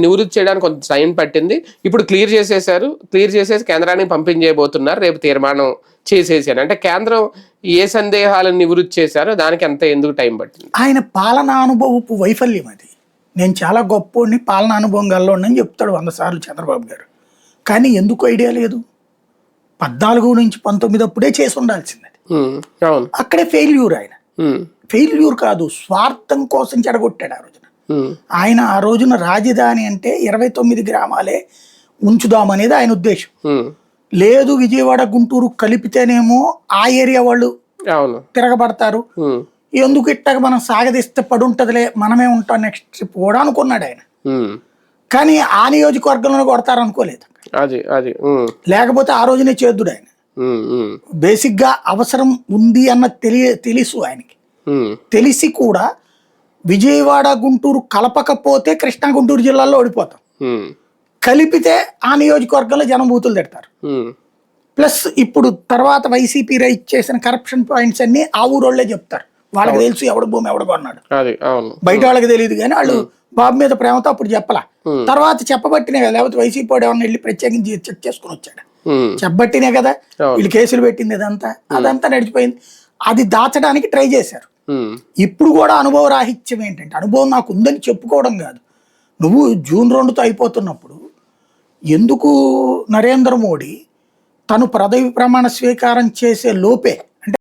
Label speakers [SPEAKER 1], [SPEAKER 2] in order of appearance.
[SPEAKER 1] నివృత్తి చేయడానికి కొంత టైం పట్టింది. ఇప్పుడు క్లియర్ చేసేసారు. క్లియర్ చేసేసి కేంద్రానికి పంపించేయబోతున్నారు. రేపు తీర్మానం చేసేసాను అంటే కేంద్రం ఏ సందేహాలను నివృత్తి చేశారో దానికి ఎంత ఎందుకు టైం పట్టింది?
[SPEAKER 2] ఆయన పాలనా అనుభవపు వైఫల్యం అది. నేను చాలా గొప్పోడిని, పాలనా అనుభవం గల్లోని చెప్తాడు 100 సార్లు చంద్రబాబు గారు. కానీ ఎందుకు ఐడియా లేదు? 14 నుంచి 19 అప్పుడే చేసి ఉండాల్సింది. అక్కడే ఫెయిల్యూర్. ఆయన ఫెయిల్యూర్ కాదు, స్వార్థం కోసం చెడగొట్టాడు ఆ రోజున. ఆయన ఆ రోజున రాజధాని అంటే 29 గ్రామాలే ఉంచుదామనేది ఆయన ఉద్దేశం. లేదు విజయవాడ గుంటూరు కలిపితేనేమో ఆ ఏరియా వాళ్ళు తిరగబడతారు, ఎందుకు ఇట్టగా మనం సాగదీస్తే పడుంటదిలే, మనమే ఉంటాం నెక్స్ట్ ట్రిప్ కూడా అనుకున్నాడు ఆయన. కానీ ఆ నియోజకవర్గంలో కొడతారు అనుకోలేదు. లేకపోతే ఆ రోజునే చేద్దుడు ఆయన. బేసిక్ గా అవసరం ఉంది అన్న తెలుసు ఆయనకి. తెలిసి కూడా విజయవాడ గుంటూరు కలపకపోతే కృష్ణా గుంటూరు జిల్లాల్లో ఓడిపోతాం, కలిపితే ఆ నియోజకవర్గంలో జనభూతులు తిడతారు. ప్లస్ ఇప్పుడు తర్వాత వైసీపీ రైట్ చేసిన కరప్షన్ పాయింట్స్ అన్ని ఆ ఊరోళ్లే చెప్తారు. వాళ్ళకి తెలుసు ఎవడు భూమి ఎవడు కొన్నాడు, బయట వాళ్ళకి తెలియదు. కానీ వాళ్ళు బాబు మీద ప్రేమతో అప్పుడు చెప్పలా, తర్వాత చెప్పబట్టినే కదా. లేకపోతే వైసీపీ వాడు ఏమన్నా వెళ్ళి ప్రత్యేకించి చెక్ చేసుకుని వచ్చాడు, చెప్పబట్టినే కదా వీళ్ళు కేసులు పెట్టింది. అదంతా నడిచిపోయింది. అది దాచడానికి ట్రై చేశారు. ఇప్పుడు కూడా అనుభవ రాహిత్యం ఏంటంటే, అనుభవం నాకు ఉందని చెప్పుకోవడం కాదు. నువ్వు జూన్ 2తో అయిపోతున్నప్పుడు ఎందుకు నరేంద్ర మోడీ తను పదవి ప్రమాణ స్వీకారం చేసే లోపే